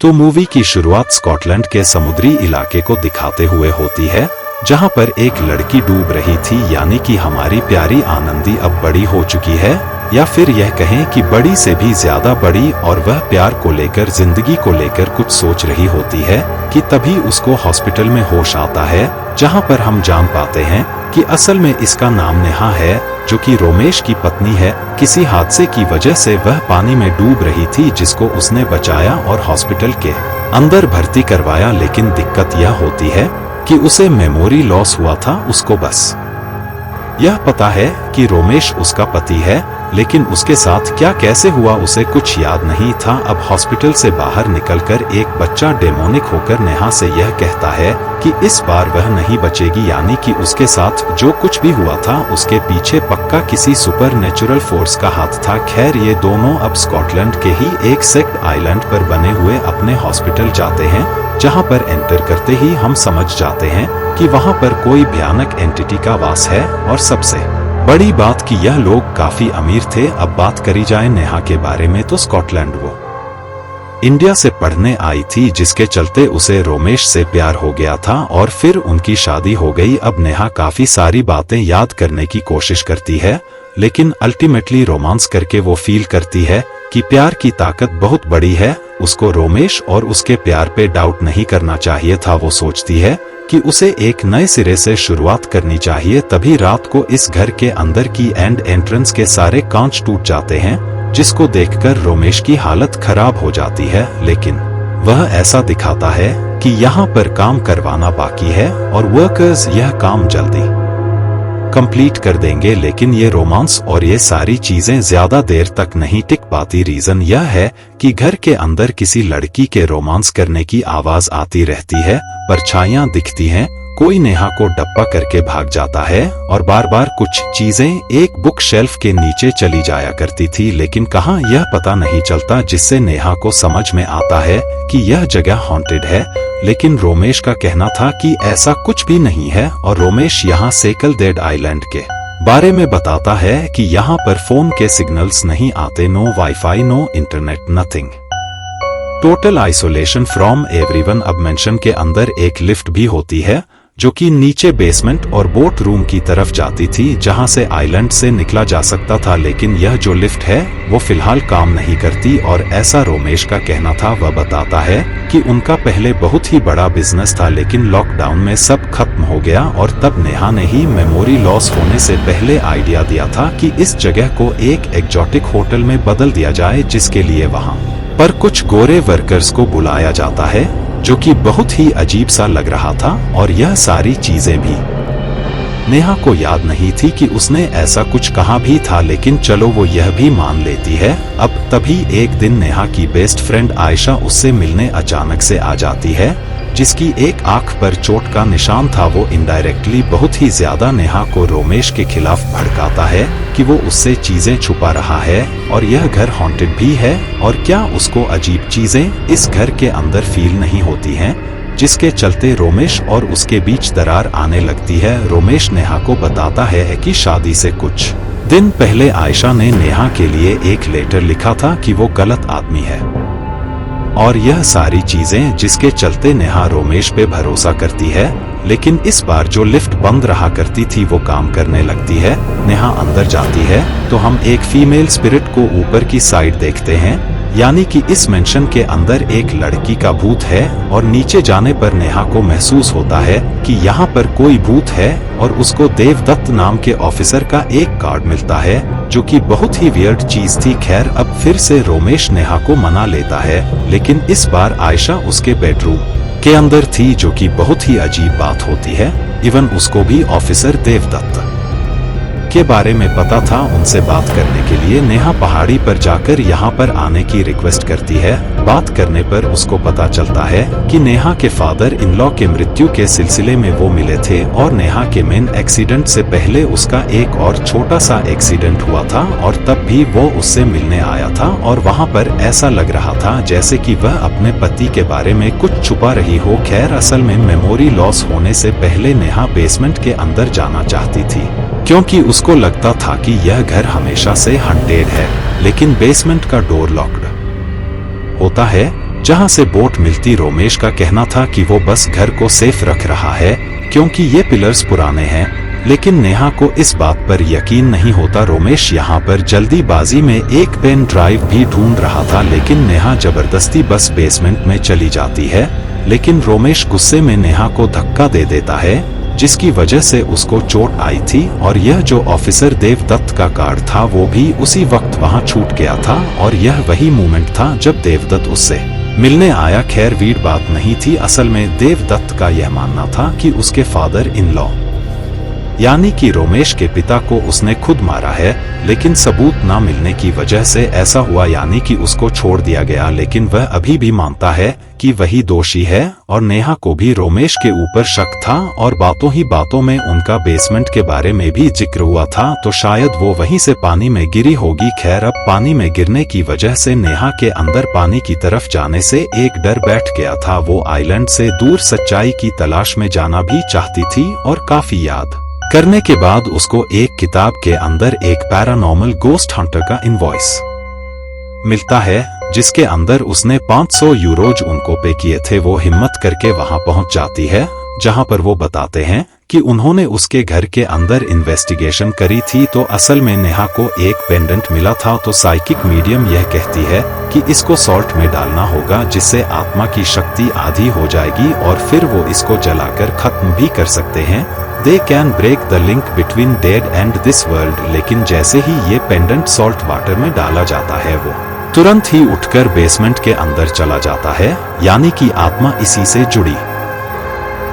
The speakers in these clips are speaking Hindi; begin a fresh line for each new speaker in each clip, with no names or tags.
तो मूवी की शुरुआत स्कॉटलैंड के समुद्री इलाके को दिखाते हुए होती है, जहां पर एक लड़की डूब रही थी, यानी कि हमारी प्यारी आनंदी अब बड़ी हो चुकी है, या फिर यह कहें कि बड़ी से भी ज्यादा बड़ी, और वह प्यार को लेकर, जिंदगी को लेकर कुछ सोच रही होती है कि तभी उसको हॉस्पिटल में होश आता है, जहां पर हम जान पाते हैं कि असल में इसका नाम नेहा है, जो कि रोमेश की पत्नी है। किसी हादसे की वजह से वह पानी में डूब रही थी, जिसको उसने बचाया और हॉस्पिटल के अंदर भर्ती करवाया। लेकिन दिक्कत यह होती है कि उसे मेमोरी लॉस हुआ था। उसको बस यह पता है कि रोमेश उसका पति है, लेकिन उसके साथ क्या कैसे हुआ उसे कुछ याद नहीं था। अब हॉस्पिटल से बाहर निकलकर एक बच्चा डेमोनिक होकर नेहा से यह कहता है कि इस बार वह नहीं बचेगी, यानी कि उसके साथ जो कुछ भी हुआ था उसके पीछे पक्का किसी सुपर नेचुरल फोर्स का हाथ था। खैर, ये दोनों अब स्कॉटलैंड के ही एक सेक्ट आइलैंड पर बने हुए अपने हॉस्पिटल जाते हैं, जहां पर एंटर करते ही हम समझ जाते हैं कि वहां पर कोई भयानक एंटिटी का वास है। और सबसे बड़ी बात कि यह लोग काफी अमीर थे। अब बात करी जाए नेहा के बारे में, तो स्कॉटलैंड वो इंडिया से पढ़ने आई थी, जिसके चलते उसे रोमेश से प्यार हो गया था और फिर उनकी शादी हो गई। अब नेहा काफी सारी बातें याद करने की कोशिश करती है, लेकिन अल्टीमेटली रोमांस करके वो फील करती है कि प्यार की ताकत बहुत बड़ी है। उसको रोमेश और उसके प्यार पे डाउट नहीं करना चाहिए था। वो सोचती है कि उसे एक नए सिरे से शुरुआत करनी चाहिए। तभी रात को इस घर के अंदर की एंट्रेंस के सारे कांच टूट जाते हैं, जिसको देखकर रोमेश की हालत खराब हो जाती है। लेकिन वह ऐसा दिखाता है कि यहाँ पर काम करवाना बाकी है और वर्कर्स यह काम जल्दी कंप्लीट कर देंगे। लेकिन ये रोमांस और ये सारी चीजें ज्यादा देर तक नहीं टिक पाती। रीजन यह है कि घर के अंदर किसी लड़की के रोमांस करने की आवाज आती रहती है, परछाइयां दिखती हैं, कोई नेहा को डप्पा करके भाग जाता है और बार बार कुछ चीजें एक बुक शेल्फ के नीचे चली जाया करती थी, लेकिन कहाँ यह पता नहीं चलता, जिससे नेहा को समझ में आता है कि यह जगह हॉन्टेड है। लेकिन रोमेश का कहना था कि ऐसा कुछ भी नहीं है, और रोमेश यहाँ सेकल डेड आइलैंड के बारे में बताता है कि यहाँ पर फोन के सिग्नल्स नहीं आते, no wifi, no internet, nothing, total isolation from everyone. अब मेंशन के अंदर एक लिफ्ट भी होती है, जो कि नीचे बेसमेंट और बोट रूम की तरफ जाती थी, जहां से आइलैंड से निकला जा सकता था। लेकिन यह जो लिफ्ट है वो फिलहाल काम नहीं करती, और ऐसा रोमेश का कहना था। वह बताता है कि उनका पहले बहुत ही बड़ा बिजनेस था, लेकिन लॉकडाउन में सब खत्म हो गया, और तब नेहा ने ही मेमोरी लॉस होने से पहले आइडिया दिया था कि इस जगह को एक एग्जॉटिक होटल में बदल दिया जाए, जिसके लिए वहां पर कुछ गोरे वर्कर्स को बुलाया जाता है, जो कि बहुत ही अजीब सा लग रहा था। और यह सारी चीजें भी नेहा को याद नहीं थी कि उसने ऐसा कुछ कहा भी था, लेकिन चलो वो यह भी मान लेती है। अब तभी एक दिन नेहा की बेस्ट फ्रेंड आयशा उससे मिलने अचानक से आ जाती है, जिसकी एक आंख पर चोट का निशान था। वो इनडायरेक्टली बहुत ही ज्यादा नेहा को रोमेश के खिलाफ भड़काता है कि वो उससे चीजें छुपा रहा है और यह घर हॉन्टेड भी है, और क्या उसको अजीब चीजें इस घर के अंदर फील नहीं होती हैं, जिसके चलते रोमेश और उसके बीच दरार आने लगती है। रोमेश नेहा को बताता है कि शादी से कुछ दिन पहले आयशा ने नेहा के लिए एक लेटर लिखा था कि वो गलत आदमी है, और यह सारी चीजें, जिसके चलते नेहा रोमेश पे भरोसा करती है। लेकिन इस बार जो लिफ्ट बंद रहा करती थी वो काम करने लगती है। नेहा अंदर जाती है तो हम एक फीमेल स्पिरिट को ऊपर की साइड देखते हैं, यानी कि इस मेंशन के अंदर एक लड़की का भूत है, और नीचे जाने पर नेहा को महसूस होता है कि यहाँ पर कोई भूत है, और उसको देवदत्त नाम के ऑफिसर का एक कार्ड मिलता है, जो कि बहुत ही वियर्ड चीज थी। खैर, अब फिर से रोमेश नेहा को मना लेता है, लेकिन इस बार आयशा उसके बेडरूम के अंदर थी, जो कि बहुत ही अजीब बात होती है। इवन उसको भी ऑफिसर देवदत्त के बारे में पता था। उनसे बात करने के लिए नेहा पहाड़ी पर जाकर यहाँ पर आने की रिक्वेस्ट करती है। बात करने पर उसको पता चलता है कि नेहा के फादर इन लॉ के मृत्यु के सिलसिले में वो मिले थे, और नेहा के मेन एक्सीडेंट से पहले उसका एक और छोटा सा एक्सीडेंट हुआ था, और तब भी वो उससे मिलने आया था, और वहाँ पर ऐसा लग रहा था जैसे कि वह अपने पति के बारे में कुछ छुपा रही हो। खैर, असल में मेमोरी लॉस होने से पहले नेहा बेसमेंट के अंदर जाना चाहती थी, क्योंकि उसको लगता था कि यह घर हमेशा से हॉन्टेड है। लेकिन बेसमेंट का डोर लॉक्ड होता है, जहां से बोट मिलती। रोमेश का कहना था कि वो बस घर को सेफ रख रहा है क्योंकि ये पिलर्स पुराने हैं, लेकिन नेहा को इस बात पर यकीन नहीं होता। रोमेश यहाँ पर जल्दीबाजी में एक पेन ड्राइव भी ढूंढ रहा था, लेकिन नेहा जबरदस्ती बस बेसमेंट में चली जाती है। लेकिन रोमेश गुस्से में नेहा को धक्का दे देता है, जिसकी वजह से उसको चोट आई थी। और यह जो ऑफिसर देवदत्त का कार्ड था वो भी उसी वक्त वहां छूट गया था, और यह वही मोमेंट था जब देवदत्त उससे मिलने आया। खैर वीर बात नहीं थी, असल में देवदत्त का यह मानना था कि उसके फादर इन लॉ यानी कि रोमेश के पिता को उसने खुद मारा है, लेकिन सबूत ना मिलने की वजह से ऐसा हुआ, यानी कि उसको छोड़ दिया गया। लेकिन वह अभी भी मानता है कि वही दोषी है, और नेहा को भी रोमेश के ऊपर शक था, और बातों ही बातों में उनका बेसमेंट के बारे में भी जिक्र हुआ था, तो शायद वो वहीं से पानी में गिरी होगी। खैर अब पानी में गिरने की वजह से नेहा के अंदर पानी की तरफ जाने से एक डर बैठ गया था। वो आइलैंड से दूर सच्चाई की तलाश में जाना भी चाहती थी, और काफी याद करने के बाद उसको एक किताब के अंदर एक पैरानॉर्मल गोस्ट हंटर का इनवॉइस मिलता है, जिसके अंदर उसने 500 यूरोज उनको पे किए थे। वो हिम्मत करके वहां पहुंच जाती है, जहां पर वो बताते हैं कि उन्होंने उसके घर के अंदर इन्वेस्टिगेशन करी थी। तो असल में नेहा को एक पेंडेंट मिला था, तो साइकिक मीडियम यह कहती है कि इसको सॉल्ट में डालना होगा, जिससे आत्मा की शक्ति आधी हो जाएगी और फिर वो इसको जलाकर खत्म भी कर सकते हैं। They can break the link between dead and this world। लेकिन जैसे ही ये पेंडेंट सॉल्ट वाटर में डाला जाता है वो तुरंत ही उठकर बेसमेंट के अंदर चला जाता है, यानी कि आत्मा इसी से जुड़ी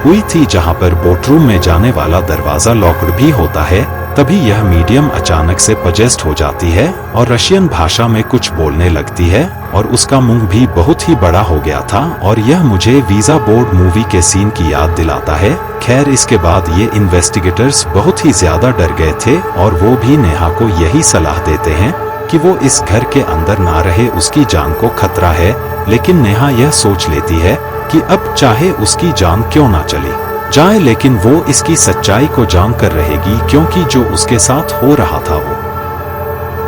हुई थी। जहां पर बोटरूम में जाने वाला दरवाजा लॉक्ड भी होता है, तभी यह मीडियम अचानक से पजेस्ट हो जाती है और रशियन भाषा में कुछ बोलने लगती है, और उसका मुंह भी बहुत ही बड़ा हो गया था, और यह मुझे वीजा बोर्ड मूवी के सीन की याद दिलाता है। खैर इसके बाद ये इन्वेस्टिगेटर्स बहुत ही ज्यादा डर गए थे, और वो भी नेहा को यही सलाह देते हैं कि वो इस घर के अंदर ना रहे, उसकी जान को खतरा है। लेकिन नेहा यह सोच लेती है कि अब चाहे उसकी जान क्यों ना चली जाए, लेकिन वो इसकी सच्चाई को जानकर रहेगी, क्योंकि जो उसके साथ हो रहा था वो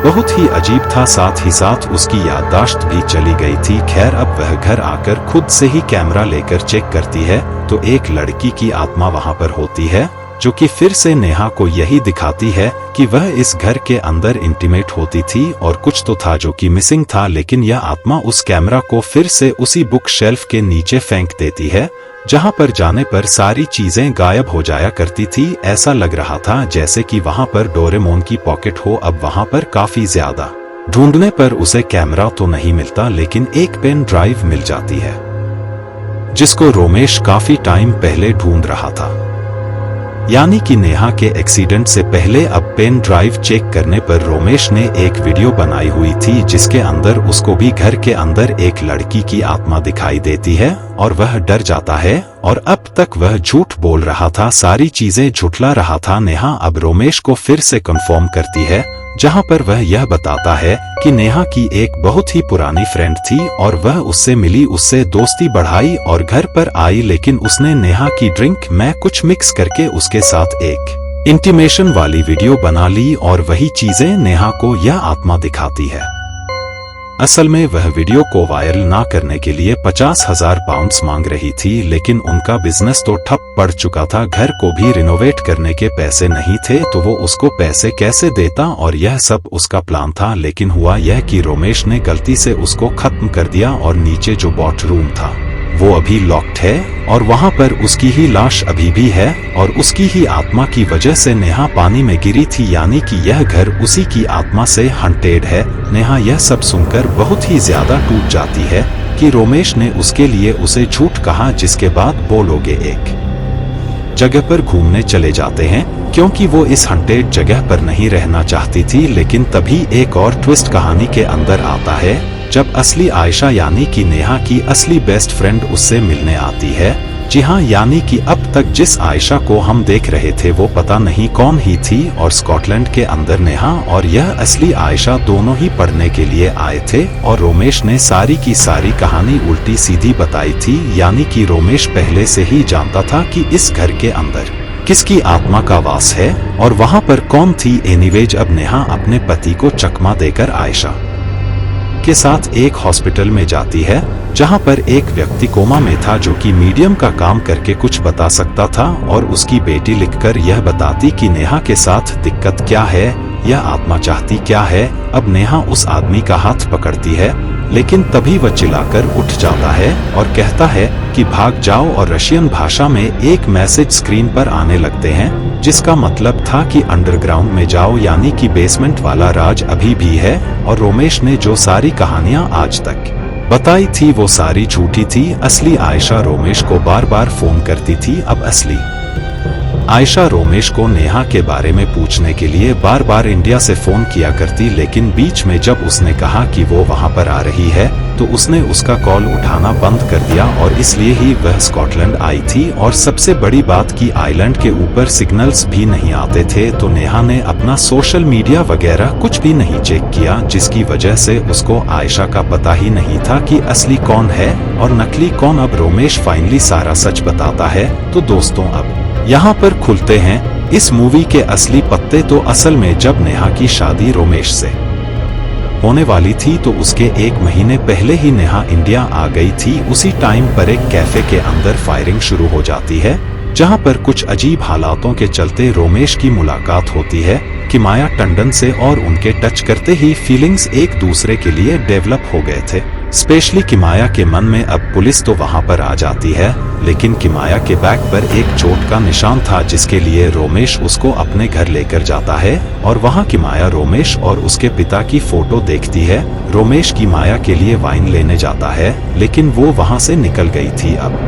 बहुत ही अजीब था। साथ ही साथ उसकी याददाश्त भी चली गई थी। खैर अब वह घर आकर खुद से ही कैमरा लेकर चेक करती है, तो एक लड़की की आत्मा वहां पर होती है, जो कि फिर से नेहा को यही दिखाती है कि वह इस घर के अंदर इंटीमेट होती थी, और कुछ तो था जो कि मिसिंग था। लेकिन यह आत्मा उस कैमरा को फिर से उसी बुक शेल्फ के नीचे फेंक देती है, जहां पर जाने पर सारी चीजें गायब हो जाया करती थी। ऐसा लग रहा था जैसे कि वहां पर डोरेमोन की पॉकेट हो। अब वहां पर काफी ज्यादा ढूंढने पर उसे कैमरा तो नहीं मिलता, लेकिन एक पेन ड्राइव मिल जाती है, जिसको रोमेश काफी टाइम पहले ढूंढ रहा था। यानी कि नेहा के एक्सीडेंट से पहले अब पेन ड्राइव चेक करने पर रोमेश ने एक वीडियो बनाई हुई थी, जिसके अंदर उसको भी घर के अंदर एक लड़की की आत्मा दिखाई देती है, और वह डर जाता है, और अब तक वह झूठ बोल रहा था, सारी चीजें झुठला रहा था। नेहा अब रोमेश को फिर से कंफर्म करती है, जहां पर वह यह बताता है कि नेहा की एक बहुत ही पुरानी फ्रेंड थी, और वह उससे मिली, उससे दोस्ती बढ़ाई और घर पर आई, लेकिन उसने नेहा की ड्रिंक में कुछ मिक्स करके उसके साथ एक इंटीमेशन वाली वीडियो बना ली, और वही चीजें नेहा को यह आत्मा दिखाती है। असल में वह वीडियो को वायरल ना करने के लिए 50,000 पाउंड्स मांग रही थी, लेकिन उनका बिजनेस तो ठप पड़ चुका था, घर को भी रिनोवेट करने के पैसे नहीं थे, तो वो उसको पैसे कैसे देता, और यह सब उसका प्लान था। लेकिन हुआ यह कि रोमेश ने गलती से उसको खत्म कर दिया, और नीचे जो बॉट रूम था वो अभी लॉक्ड है, और वहां पर उसकी ही लाश अभी भी है, और उसकी ही आत्मा की वजह से नेहा पानी में गिरी थी, यानी कि यह घर उसी की आत्मा से हंटेड है। नेहा यह सब सुनकर बहुत ही ज्यादा टूट जाती है कि रोमेश ने उसके लिए उसे झूठ कहा, जिसके बाद वो लोग एक जगह पर घूमने चले जाते हैं, क्योंकि वो इस हंटेड जगह पर नहीं रहना चाहती थी। लेकिन तभी एक और ट्विस्ट कहानी के अंदर आता है, जब असली आयशा यानी कि नेहा की असली बेस्ट फ्रेंड उससे मिलने आती है। जी हाँ, यानी कि अब तक जिस आयशा को हम देख रहे थे वो पता नहीं कौन ही थी, और स्कॉटलैंड के अंदर नेहा और यह असली आयशा दोनों ही पढ़ने के लिए आए थे, और रोमेश ने सारी की सारी कहानी उल्टी सीधी बताई थी। यानी कि रोमेश पहले से ही जानता था कि इस घर के अंदर किसकी आत्मा का वास है, और वहां पर कौन थी। एनीवेज अब नेहा अपने पति को चकमा देकर आयशा के साथ एक हॉस्पिटल में जाती है जहां पर एक व्यक्ति कोमा में था जो कि मीडियम का काम करके कुछ बता सकता था और उसकी बेटी लिखकर यह बताती कि नेहा के साथ दिक्कत क्या है, यह आत्मा चाहती क्या है। अब नेहा उस आदमी का हाथ पकड़ती है लेकिन तभी वह चिल्लाकर उठ जाता है और कहता है कि भाग जाओ और रशियन भाषा में एक मैसेज स्क्रीन पर आने लगते हैं जिसका मतलब था कि अंडरग्राउंड में जाओ, यानी कि बेसमेंट वाला राज अभी भी है और रोमेश ने जो सारी कहानियां आज तक बताई थी वो सारी झूठी थी। असली आयशा रोमेश को बार बार फोन करती थी। अब असली आयशा रोमेश को नेहा के बारे में पूछने के लिए बार बार इंडिया से फोन किया करती, लेकिन बीच में जब उसने कहा कि वो वहां पर आ रही है तो उसने उसका कॉल उठाना बंद कर दिया और इसलिए ही वह स्कॉटलैंड आई थी। और सबसे बड़ी बात कि आइलैंड के ऊपर सिग्नल्स भी नहीं आते थे, तो नेहा ने अपना सोशल मीडिया वगैरह कुछ भी नहीं चेक किया, जिसकी वजह से उसको आयशा का पता ही नहीं था कि असली कौन है और नकली कौन। अब रोमेश फाइनली सारा सच बताता है। तो दोस्तों अब यहाँ पर खुलते हैं इस मूवी के असली पत्ते। तो असल में जब नेहा की शादी रोमेश से होने वाली थी तो उसके एक महीने पहले ही नेहा इंडिया आ गई थी। उसी टाइम पर एक कैफे के अंदर फायरिंग शुरू हो जाती है जहां पर कुछ अजीब हालातों के चलते रोमेश की मुलाकात होती है किमाया टंडन से और उनके टच करते ही फीलिंग्स एक दूसरे के लिए डेवलप हो गए थे। स्पेशली किमाया के मन में। अब पुलिस तो वहां पर आ जाती है लेकिन किमाया के बैक पर एक चोट का निशान था जिसके लिए रोमेश उसको अपने घर लेकर जाता है और वहां किमाया रोमेश और उसके पिता की फोटो देखती है। रोमेश किमाया के लिए वाइन लेने जाता है लेकिन वो वहां से निकल गई थी। अब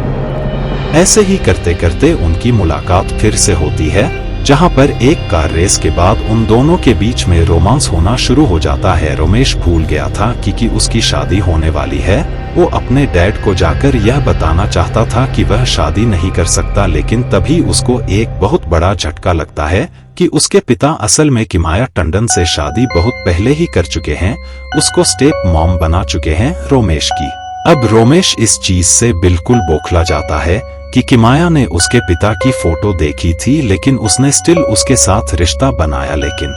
ऐसे ही करते करते उनकी मुलाकात फिर से होती है जहां पर एक कार रेस के बाद उन दोनों के बीच में रोमांस होना शुरू हो जाता है। रोमेश भूल गया था कि उसकी शादी होने वाली है। वो अपने डैड को जाकर यह बताना चाहता था कि वह शादी नहीं कर सकता, लेकिन तभी उसको एक बहुत बड़ा झटका लगता है कि उसके पिता असल में किमाया टंडन से शादी बहुत पहले ही कर चुके हैं, उसको स्टेप मॉम बना चुके हैं रोमेश की। अब रोमेश इस चीज से बिल्कुल बौखला जाता है कि किमाया ने उसके पिता की फोटो देखी थी लेकिन उसने स्टिल उसके साथ रिश्ता बनाया, लेकिन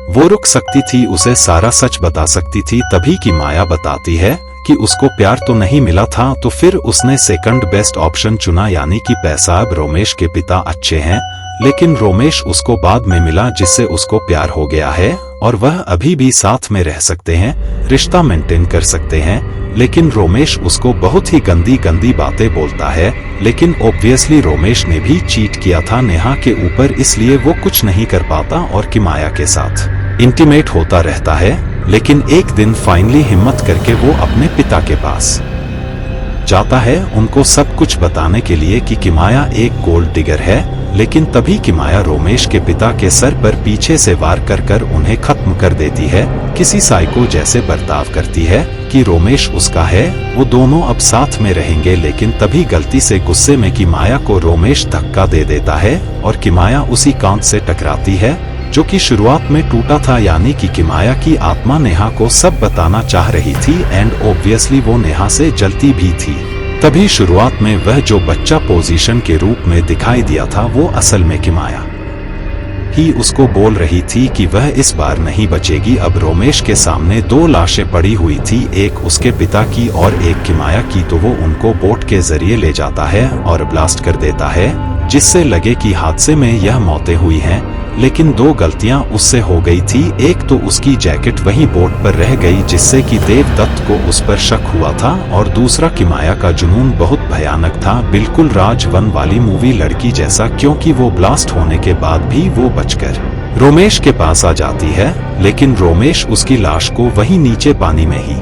वो रुक सकती थी, उसे सारा सच बता सकती थी। तभी किमाया बताती है कि उसको प्यार तो नहीं मिला था, तो फिर उसने सेकंड बेस्ट ऑप्शन चुना, यानी कि पैसा। अब रोमेश के पिता अच्छे हैं लेकिन रोमेश उसको बाद में मिला जिससे उसको प्यार हो गया है और वह अभी भी साथ में रह सकते हैं, रिश्ता मेंटेन कर सकते हैं। लेकिन रोमेश उसको बहुत ही गंदी गंदी बातें बोलता है। लेकिन ऑब्वियसली रोमेश ने भी चीट किया था नेहा के ऊपर, इसलिए वो कुछ नहीं कर पाता और किमाया के साथ इंटीमेट होता रहता है। लेकिन एक दिन फाइनली हिम्मत करके वो अपने पिता के पास जाता है उनको सब कुछ बताने के लिए कि किमाया एक गोल्ड डिगर है। लेकिन तभी किमाया रोमेश के पिता के सर पर पीछे से वार कर उन्हें खत्म कर देती है, किसी साइको जैसे बर्ताव करती है कि रोमेश उसका है, वो दोनों अब साथ में रहेंगे। लेकिन तभी गलती से गुस्से में किमाया को रोमेश धक्का दे देता है और किमाया उसी कांच से टकराती है जो कि शुरुआत में टूटा था, यानी कि किमाया की आत्मा नेहा को सब बताना चाह रही थी एंड ऑब्वियसली वो नेहा से जलती भी थी। तभी शुरुआत में वह जो बच्चा पोजीशन के रूप में दिखाई दिया था वो असल में किमाया ही उसको बोल रही थी कि वह इस बार नहीं बचेगी। अब रोमेश के सामने दो लाशें पड़ी हुई थी, एक उसके पिता की और एक किमाया की, तो वो उनको बोट के जरिए ले जाता है और ब्लास्ट कर देता है जिससे लगे कि हादसे में यह मौतें हुई हैं। लेकिन दो गलतियां उससे हो गई थी, एक तो उसकी जैकेट वहीं बोट पर रह गई जिससे कि देवदत्त को उस पर शक हुआ था, और दूसरा किमाया का जुनून बहुत भयानक था, बिल्कुल राज 1 वाली मूवी लड़की जैसा, क्योंकि वो ब्लास्ट होने के बाद भी वो बचकर रोमेश के पास आ जाती है। लेकिन रोमेश उसकी लाश को वहीं नीचे पानी में ही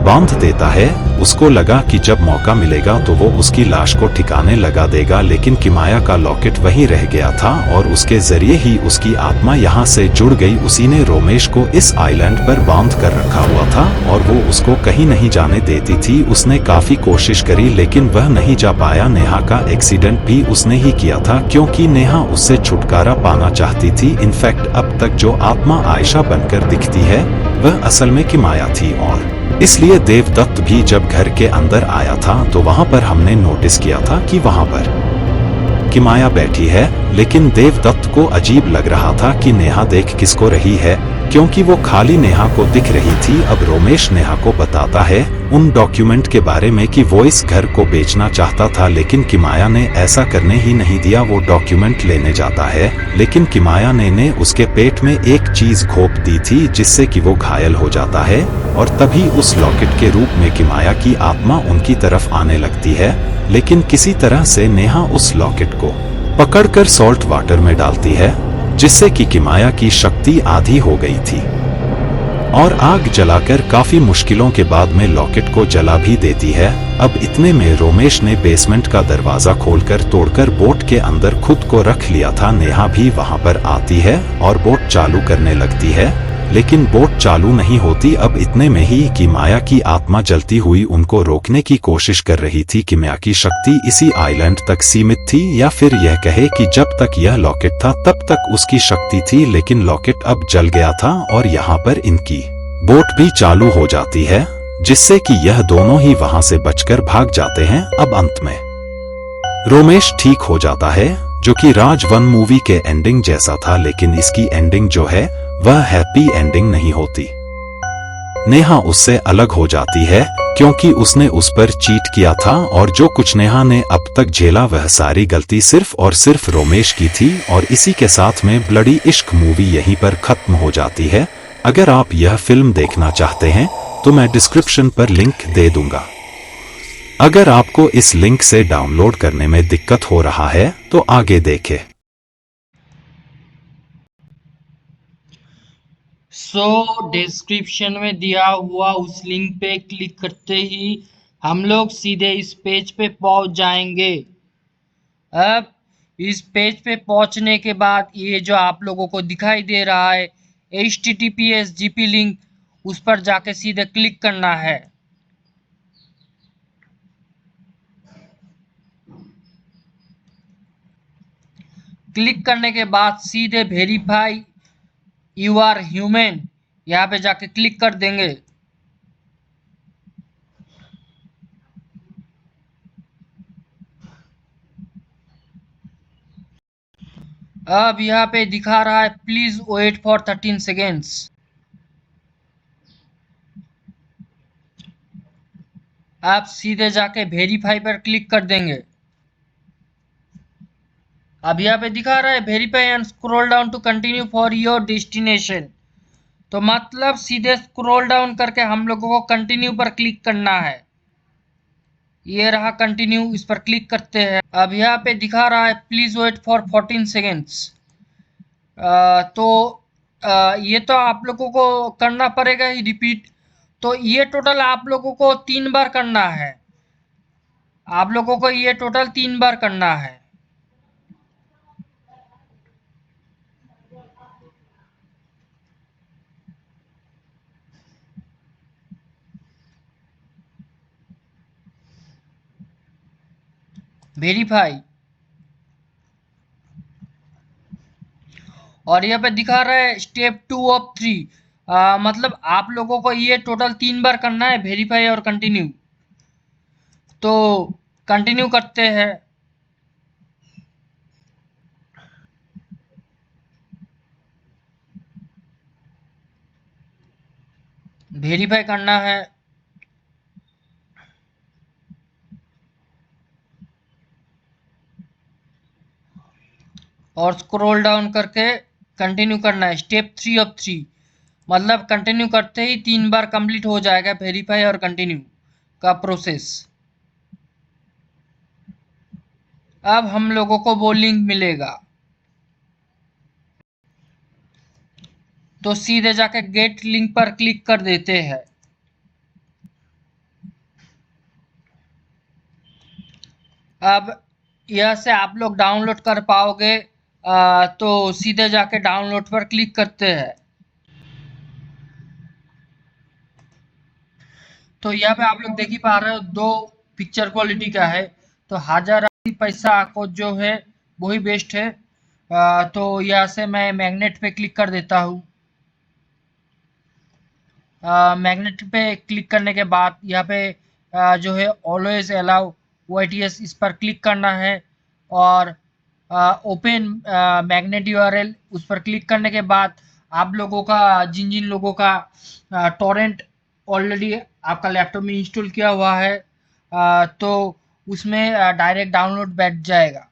बांध देता है। उसको लगा कि जब मौका मिलेगा तो वो उसकी लाश को ठिकाने लगा देगा, लेकिन किमाया का लॉकेट वहीं रह गया था और उसके जरिए ही उसकी आत्मा यहाँ से जुड़ गई। उसी ने रोमेश को इस आइलैंड पर बांध कर रखा हुआ था और वो उसको कहीं नहीं जाने देती थी। उसने काफी कोशिश करी लेकिन वह नहीं जा पाया। नेहा का एक्सीडेंट भी उसने ही किया था क्योंकि नेहा उससे छुटकारा पाना चाहती थी। इनफैक्ट अब तक जो आत्मा आयशा बनकर दिखती है वह असल में किमाया थी, और इसलिए देवदत्त भी जब घर के अंदर आया था तो वहां पर हमने नोटिस किया था कि वहां पर किमाया बैठी है। लेकिन देवदत्त को अजीब लग रहा था कि नेहा देख किसको रही है। क्योंकि वो खाली नेहा को दिख रही थी। अब रोमेश नेहा को बताता है उन डॉक्यूमेंट के बारे में कि वो इस घर को बेचना चाहता था, लेकिन किमाया ने ऐसा करने ही नहीं दिया। वो डॉक्यूमेंट लेने जाता है, लेकिन किमाया ने उसके पेट में एक चीज घोंप दी थी जिससे कि वो घायल हो जाता है, और तभी उस लॉकेट के रूप में किमाया की आत्मा उनकी तरफ आने लगती है। लेकिन किसी तरह से नेहा उस लॉकेट को पकड़कर सॉल्ट वाटर में डालती है, जिससे कि किमाया की शक्ति आधी हो गई थी, और आग जलाकर काफी मुश्किलों के बाद में लॉकेट को जला भी देती है। अब इतने में रोमेश ने बेसमेंट का दरवाजा खोलकर तोड़कर बोट के अंदर खुद को रख लिया था। नेहा भी वहां पर आती है और बोट चालू करने लगती है, लेकिन बोट चालू नहीं होती। अब इतने में ही किमाया की आत्मा जलती हुई उनको रोकने की कोशिश कर रही थी। किमाया की शक्ति इसी आइलैंड तक सीमित थी, या फिर यह कहे कि जब तक यह लॉकेट था तब तक उसकी शक्ति थी, लेकिन लॉकेट अब जल गया था और यहाँ पर इनकी बोट भी चालू हो जाती है, जिससे कि यह दोनों ही वहां से बचकर भाग जाते हैं। अब अंत में रोमेश ठीक हो जाता है, जो कि राज 1 मूवी के एंडिंग जैसा था, लेकिन इसकी एंडिंग जो है वह हैप्पी एंडिंग नहीं होती। नेहा उससे अलग हो जाती है, क्योंकि उसने उस पर चीट किया था, और जो कुछ नेहा ने अब तक झेला वह सारी गलती सिर्फ और सिर्फ रोमेश की थी। और इसी के साथ में ब्लडी इश्क मूवी यहीं पर खत्म हो जाती है। अगर आप यह फिल्म देखना चाहते हैं तो मैं डिस्क्रिप्शन पर लिंक दे दूंगा। अगर आपको इस लिंक से डाउनलोड करने में दिक्कत हो रहा है तो आगे देखें।
डिस्क्रिप्शन में दिया हुआ उस लिंक पे क्लिक करते ही हम लोग सीधे इस पेज पे पहुंच जाएंगे। अब इस पेज पे पहुंचने के बाद ये जो आप लोगों को दिखाई दे रहा है HTTPS GP लिंक, उस पर जाके सीधे क्लिक करना है। क्लिक करने के बाद सीधे वेरीफाई यू आर ह्यूमन यहाँ पे जाके क्लिक कर देंगे। अब यहाँ पे दिखा रहा है प्लीज वेट फॉर 13 सेकेंड्स। आप सीधे जाके वेरीफाई पर क्लिक कर देंगे। अब यहाँ पे दिखा रहा है verify and scroll down to continue for your destination. तो मतलब सीधे स्क्रॉल डाउन करके हम लोगों को कंटिन्यू पर क्लिक करना है। ये रहा कंटिन्यू, इस पर क्लिक करते हैं। अब यहाँ पे दिखा रहा है प्लीज वेट फॉर 14 सेकेंड्स। तो ये तो आप लोगों को करना पड़ेगा ही रिपीट। तो ये टोटल आप लोगों को 3 बार करना है। आप लोगों को ये टोटल 3 बार करना है। वेरीफाई, और यहाँ पे दिखा रहा है स्टेप 2 ऑफ 3। मतलब आप लोगों को ये टोटल 3 बार करना है, वेरीफाई और कंटिन्यू। तो कंटिन्यू करते हैं। वेरीफाई करना है, और स्क्रॉल डाउन करके कंटिन्यू करना है स्टेप 3 ऑफ 3। मतलब कंटिन्यू करते ही 3 बार कंप्लीट हो जाएगा वेरीफाई और कंटिन्यू का प्रोसेस। अब हम लोगों को वो लिंक मिलेगा, तो सीधे जाके गेट लिंक पर क्लिक कर देते हैं। अब यह से आप लोग डाउनलोड कर पाओगे। तो सीधे जाके डाउनलोड पर क्लिक करते हैं। तो यहाँ पे आप लोग देख ही पा रहे हो 2 पिक्चर क्वालिटी का है। तो 1080 पैसा को जो है वही बेस्ट है। तो यहाँ से मैं मैग्नेट पे क्लिक कर देता हूँ। मैग्नेट पे क्लिक करने के बाद यहाँ पे जो है ऑलवेज अलाउ OITS, इस पर क्लिक करना है, और ओपन मैग्नेट URL उस पर क्लिक करने के बाद आप लोगों का जिन जिन लोगों का टॉरेंट ऑलरेडी आपका लैपटॉप में इंस्टॉल किया हुआ है तो उसमें डायरेक्ट डाउनलोड बैठ जाएगा।